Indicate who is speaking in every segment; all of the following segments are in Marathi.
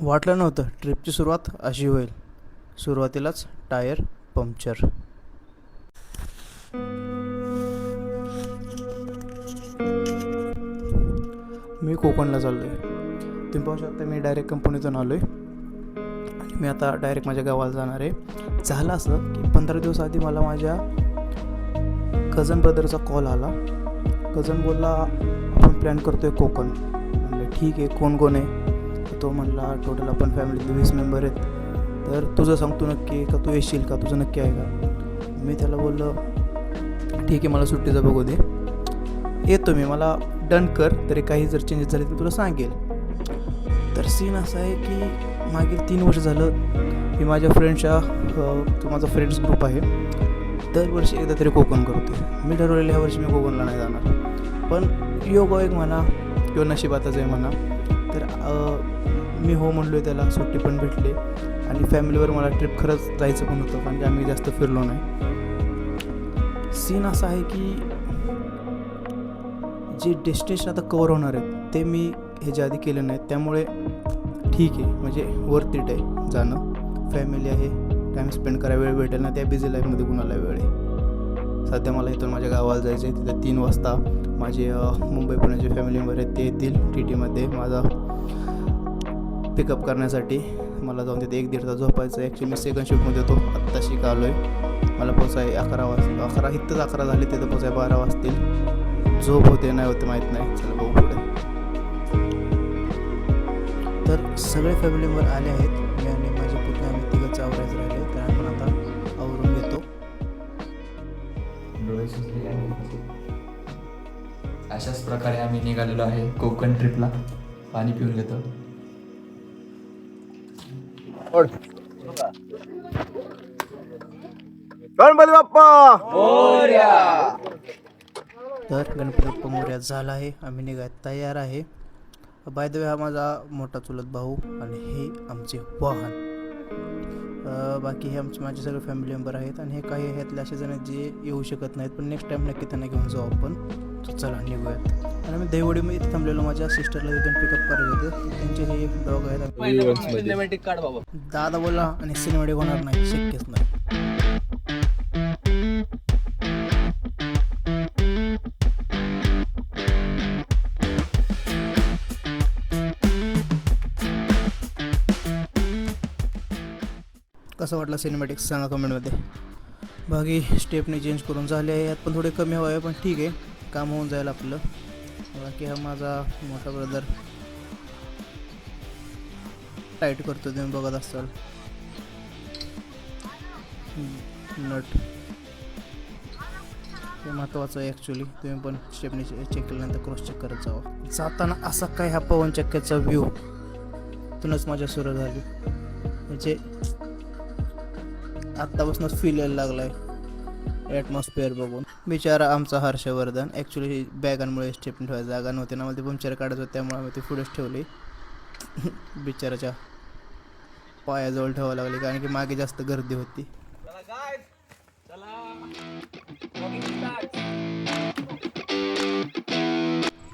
Speaker 1: वाटलं नव्हतं ट्रिपची सुरुवात अशी होईल. सुरुवातीलाच टायर पंक्चर. मी कोकणला चाललो आहे. तुम्ही पाहू शकता मी डायरेक्ट कंपनीतून आलो आहे आणि मी आता डायरेक्ट माझ्या गावाला जाणार आहे. झालं असं की 15 दिवस आधी मला माझ्या कझन ब्रदरचा कॉल आला. कझन बोलला आपण प्लॅन करतो आहे कोकण. म्हणलं ठीक आहे, कोण कोण आहे? तर तो म्हणला टोटल आपण फॅमिलीतले 20 मेंबर आहेत. तर तुझं सांगतो नक्की आहे का, तू येशील का, तुझं नक्की आहे का? मी त्याला बोललो ठीक आहे, मला सुट्टीचं बघू दे, येतो मी, मला डन कर. तरी काही जर चेंजेस झाले तर तुला सांगेल. तर सीन असा आहे की मागील 3 वर्ष झालं मी माझ्या फ्रेंडच्या तो माझा फ्रेंड्स ग्रुप आहे, दरवर्षी एकदा तरी कोकण करतो. मी ठरवलेलं ह्या वर्षी मी कोकणला नाही जाणार, पण योगायोग म्हणा किंवा नशिबातच आहे म्हणा. तर मी हो म्हणलो आहे त्याला, सुट्टी पण भेटली आणि फॅमिलीवर मला ट्रिप खरंच जायचं पण होतं कारण की आम्ही जास्त फिरलो नाही. सीन असा आहे की जे डेस्टिनेशन आता कवर होणार आहेत ते मी ह्याच्या आधी केलं नाही, त्यामुळे ठीक आहे, म्हणजे वर्थ इट आहे जाणं. फॅमिली आहे, टाईम स्पेंड करायला वेळ भेटेल ना, त्या बिझी लाईफमध्ये कुणाला वेळ आहे. सध्या मला इथून माझ्या गावाला जायचं आहे. तिथे 3 वाजता माझे मुंबई पुण्याचे फॅमिली मेंबर आहेत ते येतील TTमध्ये माझा पिकअप करण्यासाठी. मला जाऊन तिथे 1-1.5 तास झोपायचं आहे. ॲक्च्युली मी सेकंड शिफ्टमध्ये होतो, आत्ताशी का आलो आहे. मला पोचाय 11 वाजता, 11 इथंच 11 झाले, तिथं पोचाय 12 वाजतील. झोप होते नाही होते माहीत नाही. चला बघू पुढे. तर सगळे फॅमिली मेंबर आले आहेत. मी आणि माझे पुतणे आम्ही तिघंच आवरायचं राहिले, तर आपण आता आवरून घेतो.
Speaker 2: अशाच प्रकारे आम्ही निघालेलो आहे कोकण ट्रिपला. पाणी पिऊन घेतो.
Speaker 3: गणपती बाप्पा
Speaker 1: तर गणपती बाप्पा मोरया झाला आहे. आम्ही निघायला तयार आहे. बाय द वे हा माझा मोठा चुलत भाऊ आणि हे आमचे वाहन. बाकी हे माझे सगळे फॅमिली मेंबर आहेत आणि हे काही ह्यातले असे जण आहेत जे येऊ शकत नाहीत, पण नेक्स्ट टाईम नक्की त्यांना घेऊन जाऊ आपण. तर चला निघूयात. आणि मी दहीवडीमध्ये इथे थांबलेलो, माझ्या सिस्टरला तिथून पिकअप करायचं होतं. त्यांचे हे डॉग आहेत. दादा बोला आणि सिनेमॅटिक होणार नाही, शक्यच नाही. कसं वाटलं सिनेमॅटिक सांगा कमेंटमध्ये. बाकी स्टेपने चेंज करून झाले आहे, यात पण थोडे कमी हवं आहे, पण ठीक आहे, काम होऊन जाईल आपलं. बाकी हा माझा मोठा ब्रदर टाईट करतो, तुम्ही बघत असाल नट. हे महत्त्वाचं आहे ॲक्च्युली. तुम्ही पण स्टेपने चेक केल्यानंतर क्रॉस चेक करत जावा. जाताना असा काय हा पवन चक्क्याचा व्ह्यू तुनच माझ्या सुरू झाली, म्हणजे आत्तापासूनच फील यायला लागला आहे ॲटमॉस्फिअर बघून. बिचारा आमचा हर्षवर्धन. ॲक्च्युली बॅगांमुळे स्टेपनी ठेवायला जागा नव्हती ना, मला ते पंक्चर काढायचं होतं, त्यामुळे आम्ही ते पुढेच ठेवली. बिचाराच्या पायाजवळ ठेवावं लागली कारण की मागे जास्त गर्दी होती.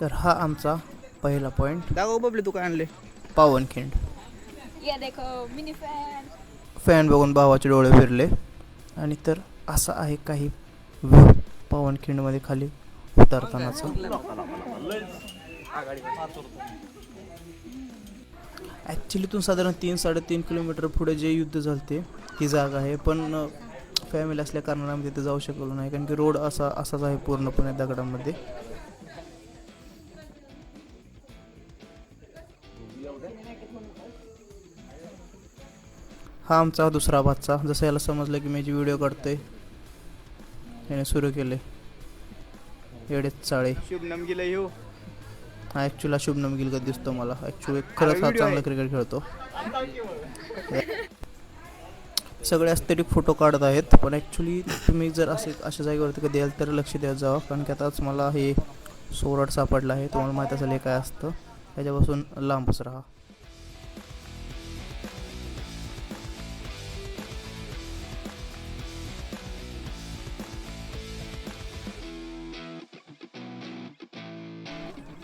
Speaker 1: तर हा आमचा पहिला पॉईंट. दाखव बबली तू काय आणले. पावनखिंड. फॅन बघून भावाचे डोळे फिरले. आणि तर असा आहे काही व्ह्यू पावनखिंडमध्ये खाली उतरतानाचा. ॲक्च्युली इथून साधारण 3-3.5 किलोमीटर पुढे जे युद्ध झालते ती जागा आहे, पण फॅमिली असल्या कारणाने आम्ही तिथे जाऊ शकलो नाही कारण की रोड असाच आहे पूर्णपणे दगडामध्ये. हा आमचा दुसरा भाचा. जसं याला समजलं की मी जे व्हिडिओ काढतोय याने सुरू केले एवढेच चाळे.
Speaker 3: शुभनम गिल येऊ.
Speaker 1: हा ॲक्च्युली शुभनम गिल का दिसतो मला. ॲक्च्युली खरंच हा चांगला क्रिकेट खेळतो. सगळे ॲस्थेटिक फोटो काढत आहेत, पण ॲक्च्युली तुम्ही जर अशा जागेवरती कधी याल तर लक्ष द्यायला जावं कारण की आताच मला हे सोरड सापडलं आहे. तुम्हाला माहीत असेल हे काय असतं, त्याच्यापासून लांबच राहा.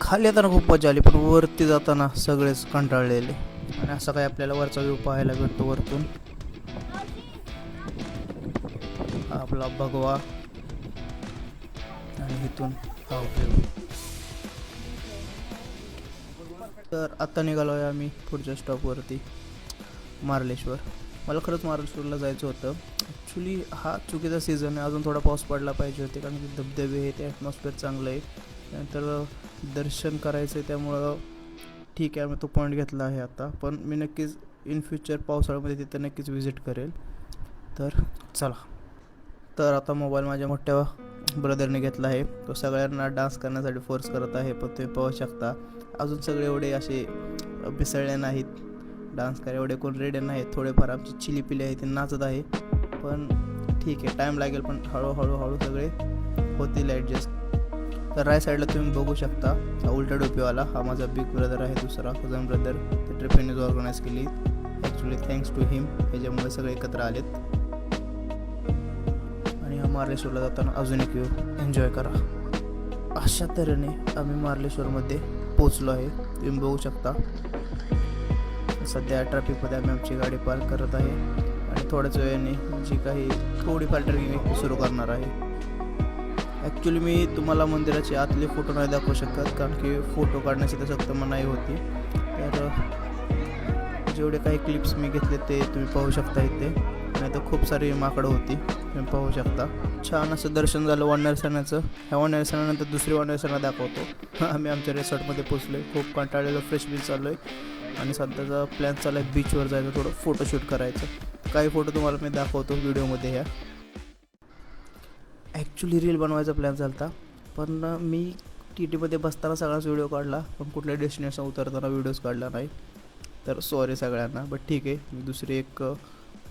Speaker 1: खाली येताना खूप मजा आली, पण वरती जाताना सगळेच कंटाळलेले आणि असा काही आपल्याला वरचा व्ह्यू पाहायला भेटतो वरतून. हा आपला भगवा आणि इथून हा व्ह्यू. तर आत्ता निघालो आहे आम्ही पुढच्या स्टॉपवरती, मार्लेश्वर. मला खरंच मार्लेश्वरला जायचं होतं. ॲक्च्युली हा चुकीचा सीझन आहे, अजून थोडा पाऊस पडला पाहिजे होते, कारण की धबधबे आहे, ते ॲटमॉस्फिअर चांगलं आहे. त्यानंतर दर्शन करायचं आहे, त्यामुळं ठीक आहे, मी तो पॉईंट घेतला आहे आता. पण मी नक्कीच इन फ्युचर पावसाळ्यामध्ये तिथं नक्कीच व्हिजिट करेल. तर चला. तर आता मोबाईल माझ्या मोठ्या ब्रदरने घेतला आहे. तो सगळ्यांना डान्स करण्यासाठी फोर्स करत आहे. पण तुम्ही पाहू शकता अजून सगळे एवढे असे मिसळले नाहीत, डान्स करायला एवढे कोण रेडी नाहीत. थोडेफार आमची चिली पिली आहे ते नाचत आहे. पण ठीक आहे, टाईम लागेल, पण हळूहळू सगळे होतील ॲडजस्ट. तर राईट साईडला तुम्ही बघू शकता हा उलटा डोपीवाला, हा माझा बिग ब्रदर आहे, दुसरा कझन ब्रदर. ते ट्रिपीनेच ऑर्गनाईज केली. ॲक्च्युली थँक्स टू हिम, ह्याच्यामुळे सगळे एकत्र आलेत. आणि हा मार्लेश्वरला जाताना अजून एक व्ह्यू एन्जॉय करा. अशा तऱ्हेने आम्ही मार्लेश्वरमध्ये पोचलो आहे, तुम्ही बघू शकता. सध्या ट्रॅफिकमध्ये आम्ही आमची गाडी पार्क करत आहे आणि थोड्याच वेळाने जी काही थोडीफार ट्रेकिंग सुरू करणार आहे. ॲक्च्युली मी तुम्हाला मंदिराचे आतले फोटो नाही दाखवू शकत, कारण की फोटो काढण्याची तर सक्त मनाई होती. तर जेवढे काही क्लिप्स मी घेतले ते तुम्ही पाहू शकता इथे. नाही तर खूप सारी माकडं होती, तुम्ही पाहू शकता. छान असं दर्शन झालं वानरसेनाचं. ह्या वानरसेनानंतर दुसरी वानरसेना दाखवतो. आम्ही आमच्या रिसॉर्टमध्ये पोचलो आहे. खूप कंटाळलेलो, फ्रेश बीच चाललो आहे आणि सध्याचा प्लॅन चालू आहे बीचवर जायचं, थोडं फोटोशूट करायचं. काही फोटो तुम्हाला मी दाखवतो व्हिडिओमध्ये. ह्या ॲक्च्युली रील बनवायचा प्लॅन झाला, पण मी TTमध्ये बसताना सगळाच व्हिडिओ काढला, पण कुठल्या डेस्टिनेशन उतरताना व्हिडिओज काढला नाही. तर सॉरी सगळ्यांना, बट ठीक आहे, मी दुसरी एक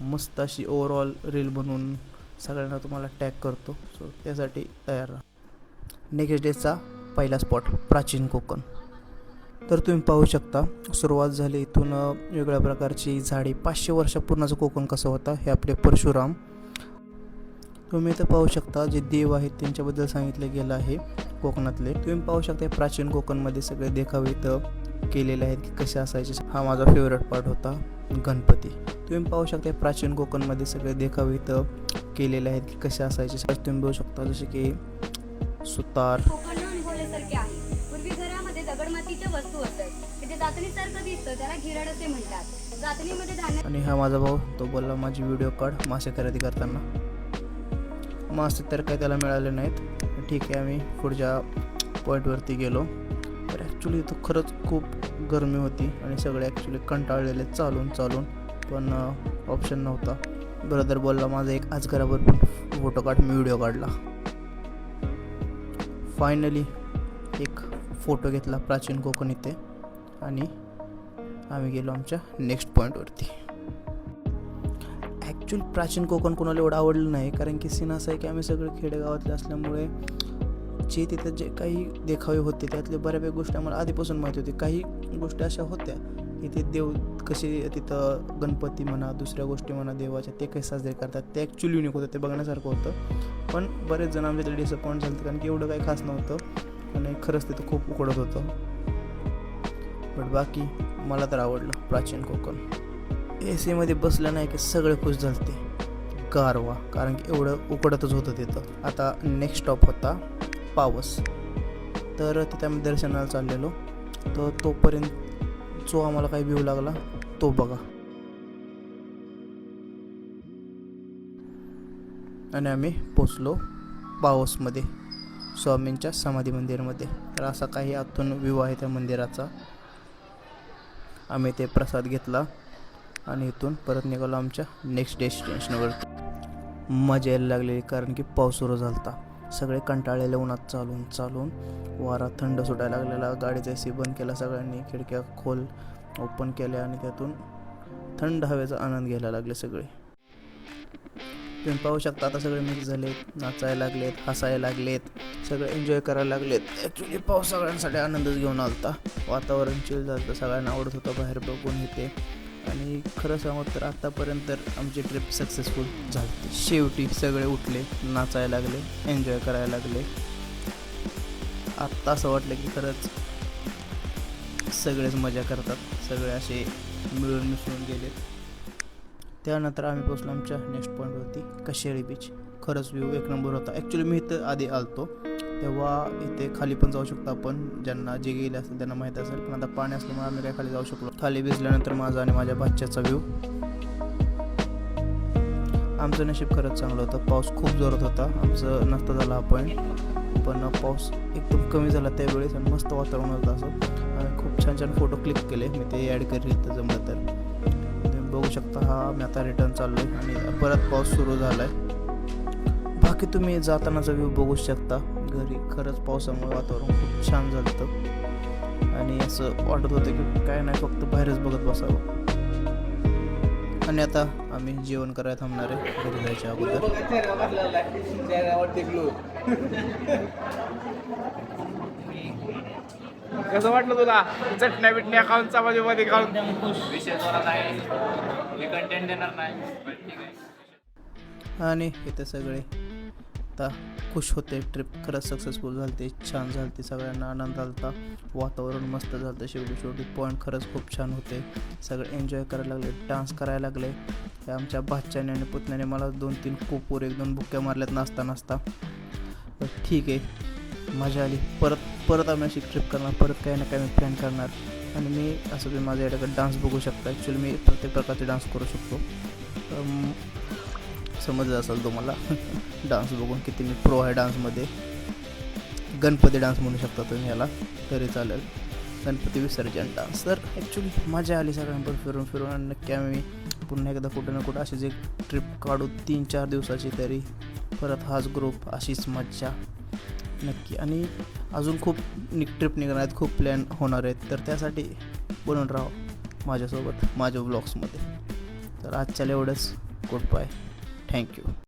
Speaker 1: मस्त अशी ओव्हरऑल रील बनवून सगळ्यांना तुम्हाला टॅग करतो. सो त्यासाठी तयार राहा. नेक्स्ट डेचा पहिला स्पॉट प्राचीन कोकण. तर तुम्ही पाहू शकता सुरुवात झाली इथून. वेगळ्या प्रकारची झाडी, 500 वर्षापूर्वीचं कोकण कसं होता, हे आपले परशुराम. तुम्ही इथं पाहू शकता जे देव आहेत त्यांच्याबद्दल सांगितलं गेलं आहे कोकणातले. तुम्ही पाहू शकता प्राचीन कोकणमध्ये सगळे देखावे इथं केलेले आहेत की कसे असायचे. हा माझा फेवरेट पार्ट होता, गणपती. तुम्ही पाहू शकता प्राचीन कोकणमध्ये सगळे देखावे इथं केलेले आहेत की कसे असायचे. तुम्ही बघू शकता जसे की सुतार.
Speaker 4: कोकण अनुभवल्यासारखे आहे. पूर्वी घरामध्ये दगडमातीच्या वस्तू असतात, ते जातणीसारखं दिसतं, त्याला घिरड असे म्हणतात. जातणीमध्ये धान्य.
Speaker 1: आणि हा माझा भाऊ, तो बोलला माझी व्हिडिओ काढ मासे खरेदी करताना. मासे तर काही त्याला मिळाले नाहीत. ठीक आहे, आम्ही पुढच्या पॉईंटवरती गेलो. तर ॲक्च्युली इथं खरंच खूप गरमी होती आणि सगळे ॲक्च्युली कंटाळलेले चालून, पण ऑप्शन नव्हता. ब्रदर बोलला माझा एक अजगरावर पण फोटो काढ, मी व्हिडिओ काढला. फायनली एक फोटो घेतला प्राचीन कोकण इथे आणि आम्ही गेलो आमच्या नेक्स्ट पॉईंटवरती. ॲक्च्युली प्राचीन कोकण कोणाला एवढं आवडलं नाही, कारण की सीन असं आहे की आम्ही सगळे खेडेगावातले असल्यामुळे जे तिथं जे काही देखावे होते त्यातले बऱ्यापैकी गोष्टी आम्हाला आधीपासून माहिती होती. काही गोष्टी अशा होत्या की ते देव कसे तिथं, गणपती म्हणा, दुसऱ्या गोष्टी म्हणा देवाच्या, ते कसे साजरे करतात ते ॲक्च्युली युनिक होतं, ते बघण्यासारखं होतं. पण बरेच जण आमच्या तिथे डिसअपॉइंट झाले, कारण की एवढं काही खास नव्हतं आणि खरंच तिथं खूप उकडत होतं. बट बाकी मला तर आवडलं प्राचीन कोकण. AC मध्ये बसलं नाही की सगळे खुश झालते, गारवा, कारण की एवढं उकडतच होतं तिथं. आता नेक्स्ट स्टॉप होता पावस. तर तिथे आम्ही दर्शनाला चाललेलो. तर तोपर्यंत जो आम्हाला काही व्ह्यू लागला तो बघा. आणि आम्ही पोचलो पावसमध्ये, स्वामींच्या समाधी मंदिरमध्ये. तर असा काही आतून व्ह्यू आहे त्या मंदिराचा. आम्ही ते प्रसाद घेतला आणि इथून परत निघालो आमच्या नेक्स्ट डेस्टिनेशनवरती. मजा यायला लागलेली, कारण की पाऊस सुरू झाला होता. सगळे कंटाळलेले उन्हात चालून वारा थंड सुटायला लागलेला. गाडीचा AC बंद केला सगळ्यांनी, खिडक्या खोल ओपन केल्या आणि त्यातून थंड हवेचा आनंद घ्यायला लागले सगळे. तुम्ही पाहू शकता आता सगळे मिक्स झालेत, नाचायला लागलेत, हसायला लागलेत, सगळे एन्जॉय करायला लागलेत. ॲक्च्युली पाऊस सगळ्यांसाठी आनंदच घेऊन आला होता. वातावरण चिल झालं होतं, सगळ्यांना आवडत होतं बाहेर बघून इथे. आणि खरं सांगू तर आत्तापर्यंत आमची ट्रिप सक्सेसफुल झाली. शेवटी सगळे उठले, नाचायला लागले, एन्जॉय करायला लागले. आत्ता असं वाटलं की खरंच सगळेच मजा करतात, सगळे असे मिळून मिसळून गेले. त्यानंतर आम्ही पोचलो आमच्या नेक्स्ट पॉईंटवरती, कशेळी बीच. खरंच व्ह्यू एक नंबर होता. ॲक्च्युली मी इथं आधी आलतो तेव्हा इथे खाली पण जाऊ शकतो आपण, ज्यांना जे गेले असतील त्यांना माहीत असेल, पण आता पाणी असल्यामुळे आम्ही काय खाली जाऊ शकलो. खाली भिजल्यानंतर माझा आणि माझ्या भाच्याचा व्ह्यू. आमचं नशीब खरंच चांगलं होतं. पाऊस खूप जोरात होता. आमचं नसता झाला हा पॉईंट, पण पाऊस एकदम कमी झाला त्यावेळेस आणि मस्त वातावरण होतं. असं आम्ही खूप छान छान फोटो क्लिक केले. मी ते ॲड करेल तर जमलं तर. तुम्ही बघू शकता. हा मी आता रिटर्न चाललो आहे आणि परत पाऊस सुरू झाला आहे. बाकी तुम्ही जातानाचा व्ह्यू बघू शकता. घरी खरंच पावसामुळे वातावरण खूप छान झालं होतं आणि असं वाटत होतं की काय नाही, फक्त बाहेरच बघत बसावं. आणि आता आम्ही जेवण करायला थांबणार आहे घरी जायच्या अगोदर.
Speaker 3: कसं वाटलं तुला चटण्या बिटण्या खाऊन चपाती मध्ये खाऊन?
Speaker 2: विषय जोरात आहे, मी कंटेंट देणार नाही, पण ठीक आहे.
Speaker 1: आणि इथे सगळे आता खुश होते. ट्रिप खरंच सक्सेसफुल झाली, छान झाली, सगळ्यांना आनंद झाला. वातावरण मस्त झालं. शेवटी पॉईंट खरंच खूप छान होते. सगळे एन्जॉय करायला लागले, डान्स करायला लागले. आमच्या भाच्याने आणि पुतण्याने मला 2-3 कोपूर 1-2 बुक्क्या मारल्यात नाचता. ठीक आहे, मजा आली. परत आम्ही अशी ट्रिप करणार, परत काही ना काही मी प्लॅन करणार. आणि मी असं तुम्ही माझ्या याच्याकडे डान्स बघू शकता. ॲक्च्युली मी प्रत्येक प्रकारचे डान्स करू शकतो. समजलं असेल तुम्हाला डान्स बघून किती मी प्रो आहे डान्समध्ये. गणपती डान्स म्हणू शकता तुम्ही याला, तरी चालेल. गणपती विसर्जन डान्स. तर ॲक्च्युली मजा आली सगळ्यांवर फिरून आणि नक्की आम्ही पुन्हा एकदा कुठं ना कुठं अशीच एक ट्रिप काढू 3-4 दिवसाची तरी. परत हाच ग्रुप, अशीच मज्जा नक्की. आणि अजून खूप ट्रिप निघणार आहेत, खूप प्लॅन होणार आहेत. तर त्यासाठी बनून राहा माझ्यासोबत माझ्या व्लॉग्समध्ये. तर आजच्याला एवढंच. Good bye. थँक्यू.